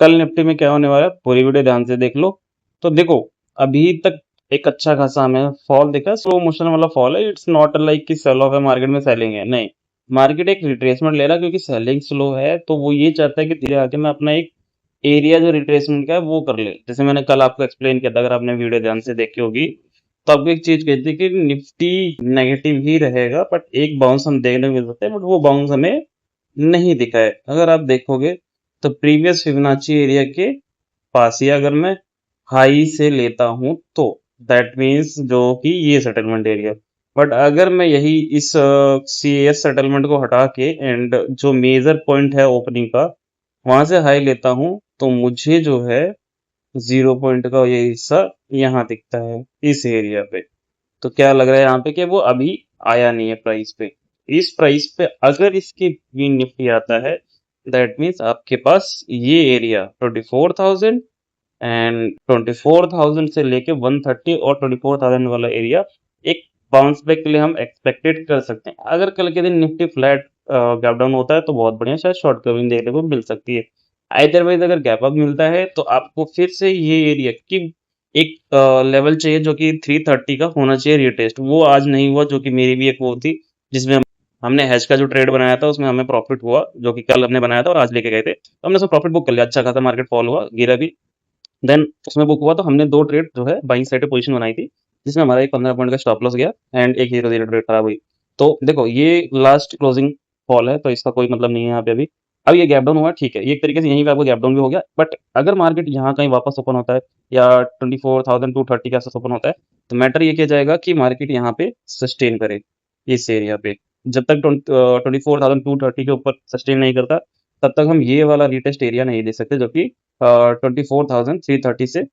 कल निफ्टी में क्या होने वाला है पूरी वीडियो ध्यान से देख लो। तो देखो, अभी तक एक अच्छा खासा हमें फॉल दिखा, स्लो मोशन वाला फॉल है। इट्स नॉट लाइक कि सेल ऑफ है, मार्केट में सेलिंग है, नहीं। मार्केट एक रिट्रेसमेंट ले रहा है क्योंकि सेलिंग स्लो है, तो वो ये चाहता है कि धीरे आके मैं अपना एक एरिया जो रिट्रेसमेंट का है वो कर ले। जैसे मैंने कल आपको एक्सप्लेन किया था, अगर आपने वीडियो ध्यान से देखी होगी, तो आपको एक चीज कहती है कि निफ्टी नेगेटिव ही रहेगा, बट एक बाउंस हम देखने को मिल सकते हैं, बट वो बाउंस हमें नहीं दिखा है। अगर आप देखोगे तो प्रीवियस फिबोनाची एरिया के पास ही अगर मैं हाई से लेता हूं, तो दैट मीन्स जो कि ये सेटलमेंट एरिया। बट अगर मैं यही इस सी एस सेटलमेंट को हटा के एंड जो मेजर पॉइंट है ओपनिंग का वहां से हाई लेता हूं, तो मुझे जो है 0 पॉइंट का ये हिस्सा यहाँ दिखता है इस एरिया पे। तो क्या लग रहा है यहाँ पे कि वो अभी आया नहीं है प्राइस पे। इस प्राइस पे अगर इसके भी निफ्टी आता है, दैट मीन्स आपके पास ये एरिया 24,000 एंड 24,000 से लेके 130 और 24,000 वाला एरिया एक बाउंस बैक के लिए हम एक्सपेक्टेड कर सकते हैं। अगर कल के दिन निफ्टी फ्लैट गैप डाउन होता है तो बहुत बढ़िया, शायद शॉर्ट कवरिंग देखने को मिल सकती है। अदरवाइज अगर गैप अप मिलता है तो आपको फिर से ये एरिया की एक लेवल चाहिए जो कि 330 का होना चाहिए रिटेस्ट। वो आज नहीं हुआ, जो कि मेरी भी एक वो थी जिसमें हमने हैश का जो ट्रेड बनाया था उसमें हमें प्रॉफिट हुआ, जो कि कल हमने बनाया था और आज लेके गए थे, तो हमने उसमें प्रॉफिट बुक कर लिया। अच्छा खासा मार्केट फॉल हुआ, गिरा भी, देन उसमें बुक हुआ, तो हमने दो ट्रेड जो है बाइंग साइड पे पोजीशन बनाई थी, जिसमें हमारा एक 15 पॉइंट का स्टॉप लॉस गया एंड एक 0-0 ट्रेड खराब हुई। तो देखो, ये लास्ट क्लोजिंग फॉल है, तो इसका कोई मतलब नहीं है यहाँ पे अभी। अब ये गैप डाउन हुआ, ठीक है, ये एक तरीके से यहीं पे आपको गैप डाउन भी हो गया, बट अगर मार्केट यहाँ कहीं वापस ओपन होता है या 24,230 के आसपास ओपन होता है, तो मैटर ये किया जाएगा कि मार्केट यहाँ पे सस्टेन करे इस एरिया पे। जब तक 24,230 के ऊपर सस्टेन नहीं करता, तब तक हम ये वाला रिटेस्ट एरिया नहीं दे सकते, जो कि 24,330 से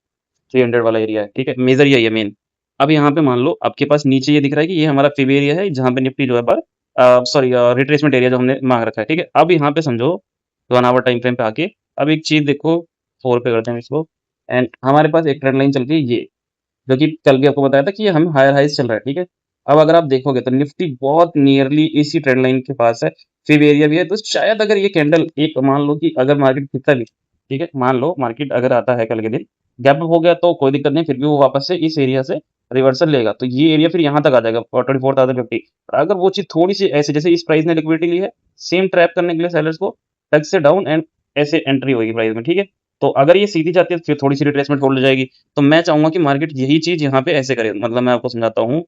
300 वाला एरिया है। ठीक है, मेजर यही है मेन। अब यहाँ पे मान लो आपके पास नीचे ये दिख रहा है कि ये हमारा फिब एरिया है, जहाँ पे निफ्टी जो है पर सॉरी रिट्रेसमेंट एरिया जो हमने मांग रखा है। ठीक है, अब यहाँ पे समझो 1 आवर टाइम फ्रेम पे आके अब एक चीज देखो, 4 पे करते हैं इसको, एंड हमारे पास एक ट्रेंड लाइन चल रही है ये, जो कि कल भी आपको बताया था कि ये हम हायर हाइज चल रहा है। ठीक है, अब अगर आप देखोगे तो निफ्टी बहुत नियरली इसी ट्रेंड लाइन के पास है, फिर एरिया भी है, तो शायद अगर ये कैंडल एक मान लो कि अगर मार्केट खिंचता भी, ठीक है, मान लो मार्केट अगर आता है कल के दिन गैप अप हो गया तो कोई दिक्कत नहीं, फिर भी वो वापस से इस एरिया से रिवर्सल लेगा, तो ये एरिया फिर यहाँ तक आ जाएगा 24,050। अगर वो चीज थोड़ी सी ऐसे जैसे इस प्राइस ने लिक्विडिटी ली है, सेम ट्रैप करने के लिए सेलर्स को टच से डाउन एंड ऐसे एंट्री होगी प्राइस में। ठीक है, तो अगर ये सीधी जाती है तो फिर थोड़ी सी रिट्रेसमेंट होल्ड हो जाएगी। तो मैं चाहूंगा कि मार्केट यही चीज यहाँ पे ऐसे करे। मतलब मैं आपको समझाता हूँ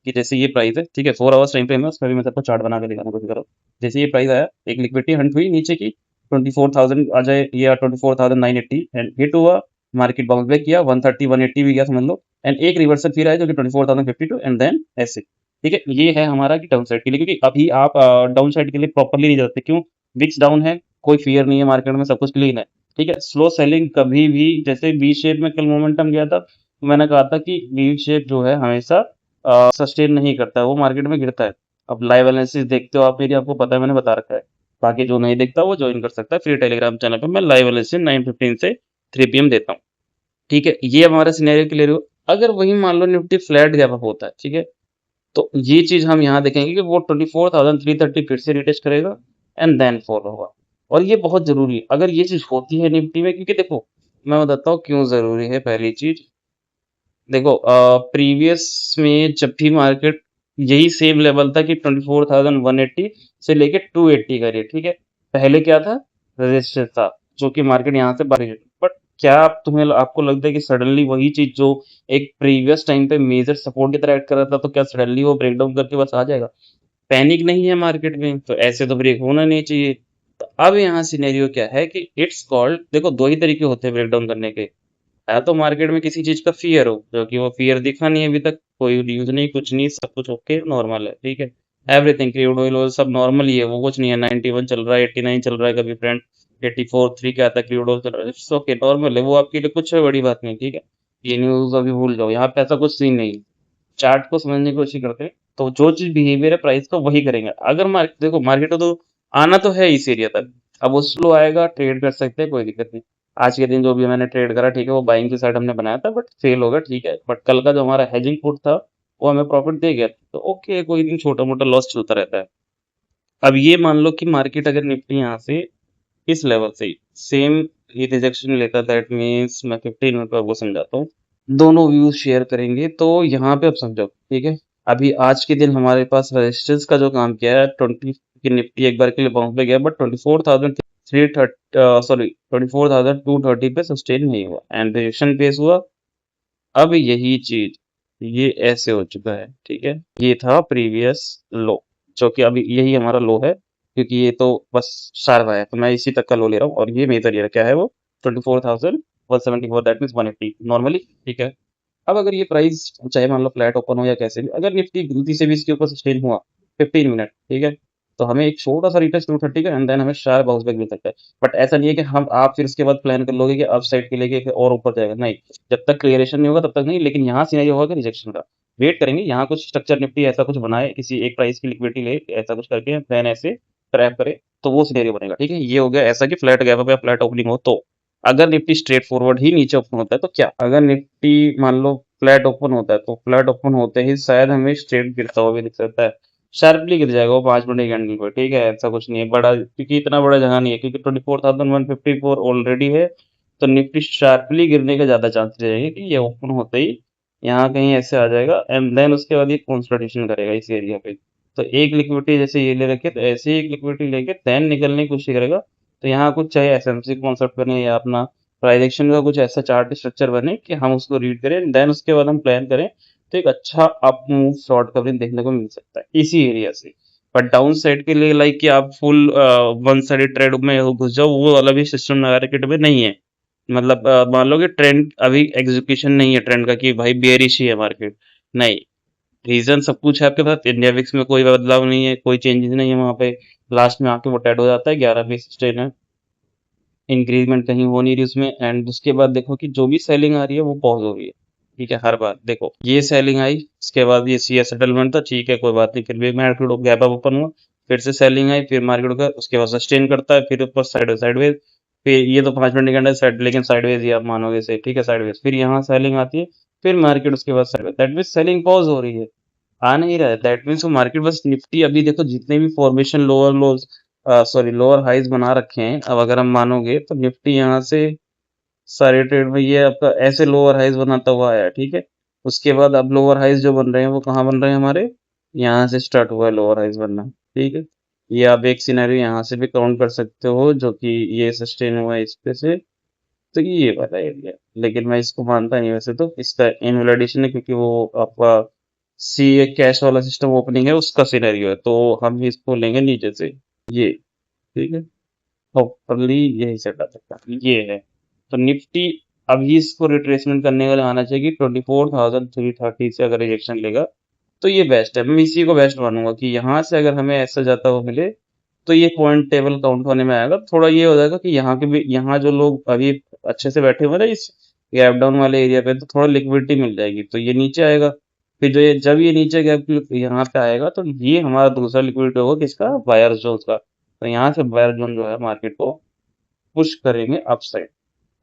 कि जैसे ये प्राइस है, ठीक है, 4 आवर्स टाइम फ्रेम है, उसमें भी मैं सबको चार्ट बना के दिखाने की कोशिश करो। जैसे ये प्राइस आया, एक लिक्विडिटी हंट हुई नीचे की, 24,000 आ जाए या 24,980 एंड हिट हुआ, मार्केट बाउंस बैक किया, 130 180 भी गया समझ लो, एंड एक रिवर्सल फिर आया जो कि 24,052 एंड देन ऐसे। ठीक है, ये है हमारा कि डाउन साइड के लिए, क्योंकि अभी आप डाउन साइड के लिए प्रॉपरली नहीं जाते। क्यों? विक्स डाउन है, कोई फियर नहीं है मार्केट में, सब कुछ क्लीन है। ठीक है, स्लो सेलिंग कभी भी, जैसे वी शेप में कल मोमेंटम गया था, तो मैंने कहा था कि वी शेप जो है हमेशा सस्टेन नहीं करता है, वो मार्केट में गिरता है। अब लाइव एनालिसिस देखते हो आप मेरी, आपको पता है, मैंने बता रखा है। बाकी जो नहीं देखता वो ज्वाइन कर सकता है फ्री टेलीग्राम चैनल पे, मैं लाइव एनालिसिस 9:15 से 3 PM देता हूँ। ठीक है, ये हमारा सिनेरियो क्लियर हो। अगर वही मान लो निफ्टी फ्लैट गैप अप होता है, ठीक है, तो ये चीज हम यहाँ देखेंगे कि वो 24,330 फिर से रिटेस्ट करेगा एंड देन फॉल होगा। और ये बहुत जरूरी है अगर ये चीज होती है निफ्टी में, क्योंकि देखो मैं बताता हूँ क्यों जरूरी है। पहली चीज देखो, प्रीवियस में जब भी मार्केट यही सेम लेवल था कि 24,180 से लेके 280 का रेट, ठीक है, पहले क्या था, रेजिस्टेंस था, जो कि मार्केट यहाँ से बाहर। बट क्या आप तुम्हें आपको लगता है कि सडनली वही चीज जो एक प्रीवियस टाइम पे मेजर सपोर्ट की तरह एक्ट कर रहा था, तो क्या सडनली वो ब्रेक डाउन करके बस आ जाएगा? पैनिक नहीं है मार्केट में, तो ऐसे तो ब्रेक होना नहीं चाहिए। तो अब यहाँ सिनेरियो क्या है कि इट्स कॉल्ड, देखो दो ही तरीके होते हैं ब्रेक डाउन करने के। या तो मार्केट में किसी चीज का फियर हो, जो कि वो फियर दिखा नहीं है अभी तक, कोई न्यूज नहीं, कुछ नहीं, सब कुछ ओके नॉर्मल है। ठीक है, एवरीथिंग क्रूड ऑयल सब नॉर्मल ही है, वो कुछ नहीं है, 91 चल रहा है, 89 चल रहा है, कभी फ्रेंड 84 3 क्या आता है, क्रूड ऑयल चल रहा है, इट्स ओके नॉर्मल है, वो आपके लिए कुछ बड़ी बात नहीं। ठीक है, ये न्यूज अभी भूल जाओ, यहाँ पे ऐसा कुछ सीन नहीं। चार्ट को समझने की कोशिश करते हैं, तो जो चीज बिहेवियर है प्राइस का वही करेंगे। अगर मार्केट, देखो मार्केट तो आना तो है इस एरिया तक, अब वो स्लो आएगा, ट्रेड कर सकते हैं, कोई दिक्कत नहीं। आज के दिन जो भी मैंने ट्रेड करा, ठीक है, वो बाइंग की साइड हमने बनाया था बट फेल हो गया, ठीक है, बट कल का जो हमारा हेजिंग पुट था वो हमें प्रॉफिट दे गया, तो ओके, कोई दिन छोटा मोटा लॉस चलता रहता है। अब ये मान लो कि मार्केट अगर निफ्टी यहाँ से इस लेवल से सेम ये रिजेक्शन लेता, दैट मीन्स मैं 15 मिनट में आपको समझाता हूँ। दोनों व्यूज शेयर करेंगे तो यहाँ पे अब समझो, ठीक है। अभी आज के दिन हमारे पास रेजिस्टेंस का जो काम किया है 20 की निफ्टी एक बार के लिए बाउंस पे गया, बट 24,330 सॉरी 24,230 पे सस्टेन नहीं हुआ एंड रिजेक्शन पेस हुआ। अब यही चीज ये ऐसे हो चुका है, ठीक है। ये था प्रीवियस लो, जो कि अभी यही हमारा लो है, क्योंकि ये तो बस शार्प आया, तो मैं इसी तक का लो ले रहा हूँ। और ये मेजर ईयर क्या है, वो 24,174, दैट मीन्स 180 नॉर्मली, ठीक है। अब अगर ये प्राइस चाहे मान लो फ्लैट ओपन हो या कैसे भी, अगर निफ्टी गलती से भी इसके ऊपर सस्टेन हुआ 15 मिनट, ठीक है, तो हमें एक छोटा सा रिटच 230 का एंड देन हमें शार्प बाउंस बैक मिल सकता है। बट ऐसा नहीं है कि हम आप फिर उसके बाद प्लान कर लोगे कि अप साइड के लेके फिर और ऊपर जाएगा, नहीं। जब तक क्लियरेशन नहीं होगा तब तक नहीं, लेकिन यहाँ सिनेरियो होगा रिजेक्शन का। वेट करेंगे, यहाँ कुछ स्ट्रक्चर निफ्टी ऐसा कुछ बनाए, किसी एक प्राइस की लिक्विडिटी ले, ऐसा कुछ करके देन ऐसे ट्रैप करे, तो वो सिनेरियो बनेगा, ठीक है। ये हो गया ऐसा कि फ्लैट गैप अप या फ्लैट ओपनिंग हो तो। अगर निफ्टी स्ट्रेट फॉरवर्ड ही नीचे ओपन होता है तो क्या, अगर निफ्टी मान लो फ्लैट ओपन होता है, तो फ्लैट ओपन होते ही शायद हमें स्ट्रेट गिरता हुआ भी दिख सकता है। शार्पली गिर जाएगा वो 5 मिनट कैंडल पे, ठीक है। ऐसा कुछ नहीं है बड़ा, क्योंकि इतना बड़ा जगह नहीं है, क्योंकि 24,154 ऑलरेडी है। तो निफ्टी शार्पली गिरने का ज्यादा चांस रहेंगे कि ये ओपन होते ही यहाँ कहीं ऐसे आ जाएगा एंड देन उसके बाद ये कंसोलिडेशन करेगा इस एरिया पे। तो एक लिक्विडिटी जैसे ये ले रखे, तो ऐसे ही एक लिक्विडिटी लेके देन निकलने की कोशिश करेगा। तो यहाँ कुछ चाहे एसएमसी कॉन्सेप्ट बने या अपना प्राइस एक्शन का कुछ ऐसा चार्ट स्ट्रक्चर बने कि हम उसको रीड करें, देन उसके बाद हम प्लान करें, तो एक अच्छा अप मूव शॉर्ट कवरिंग देखने को मिल सकता है इसी एरिया से। पर डाउन साइड के लिए लाइक कि आप फुल वन साइडेड ट्रेड में घुस जाओ, वो वाला भी सिस्टम मार्केट में नहीं है। मतलब मान लो कि ट्रेंड अभी एग्जीक्यूशन नहीं है ट्रेंड का कि भाई बेरिश ही है मार्केट, नहीं। रीजन सब कुछ है आपके पास, इंडिया विक्स में कोई बदलाव नहीं है, कोई चेंजेस नहीं है वहां पे। लास्ट में आके वो डेड हो जाता है, 11 बेस स्टेन है, इंक्रीजमेंट कहीं हो नहीं रही उसमें। एंड उसके बाद देखो कि जो भी सेलिंग आ रही है वो पॉज हो रही है, ठीक है। हर बार देखो ये सेलिंग आई, उसके बाद ये सी एस सेटलमेंट था, ठीक है कोई बात नहीं, फिर भी मार्केट गैप अप ओपन हुआ, फिर से सेलिंग आई, फिर मार्केट का उसके बाद सस्टेन करता है, फिर ऊपर साइडवेज। फिर ये तो 5 मिनट कैंडल साइड, लेकिन साइडवेज ही आप मानोगे से, ठीक है साइडवेज, फिर यहाँ सेलिंग आती है, फिर मार्केट उसके बाद sideways, that mean selling pause हो रही है, आ नहीं रहा है। दैट मीन्स वो मार्केट बस निफ्टी अभी देखो जितने भी formation lower lows sorry lower highs बना रखे हैं, अब अगर हम मानोगे तो निफ्टी यहाँ से सारे ट्रेड में ये आपका ऐसे लोअर हाइज बनाता हुआ आया है, ठीक है। उसके बाद अब लोअर हाइज जो बन रहे हैं वो कहाँ बन रहे हैं हमारे, यहाँ से स्टार्ट हुआ है लोअर हाइज बनना, ठीक है। ये आप एक सिनेरियो यहाँ से भी काउंट कर सकते हो, जो कि ये सस्टेन हुआ है इस पे से। तो ये वाला एरिया, लेकिन मैं इसको मानता नहीं वैसे, तो इसका इनवैलिडेशन है, क्योंकि वो आपका सी ए कैश वाला सिस्टम ओपनिंग है उसका सिनेरियो है, तो हम इसको लेंगे नीचे से ये, ठीक है। प्रॉपरली यही सेट आ सकता है, ये है। तो निफ्टी अभी इसको रिट्रेसमेंट करने के लिए आना चाहिए 24,330 से, अगर रिजेक्शन लेगा तो ये बेस्ट है, मैं इसी को बेस्ट मानूंगा कि यहाँ से अगर हमें ऐसा जाता हुआ मिले तो ये पॉइंट टेबल काउंट होने में आएगा। थोड़ा ये हो जाएगा कि यहाँ के भी, यहाँ जो लोग अभी अच्छे से बैठे हुए हैं ना इस गैप डाउन वाले एरिया पे, तो थोड़ा लिक्विडिटी मिल जाएगी, तो ये नीचे आएगा। फिर जो ये जब ये नीचे गैप यहाँ पे आएगा, तो ये हमारा दूसरा लिक्विडिटी होगा किसका, बायर जोन का। तो यहाँ से बायर जोन जो है मार्केट को पुश करेंगे अपसाइड,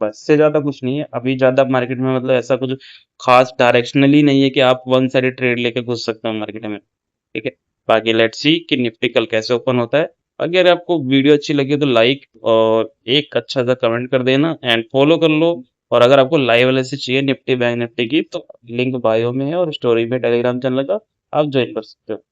बस से ज्यादा कुछ नहीं है अभी। ज्यादा मार्केट में मतलब ऐसा कुछ खास डायरेक्शनली नहीं है कि आप वन साइड ट्रेड लेके घुस सकते हो मार्केट में, ठीक है। बाकी लेट्स सी कि निफ्टी कल कैसे ओपन होता है। अगर आपको वीडियो अच्छी लगी तो लाइक और एक अच्छा सा कमेंट कर देना एंड फॉलो कर लो। और अगर आपको लाइव वाले से चाहिए निफ्टी बैंक निफ्टी की, तो लिंक बायो में है और स्टोरी में टेलीग्राम चैनल का, आप ज्वाइन कर सकते हो।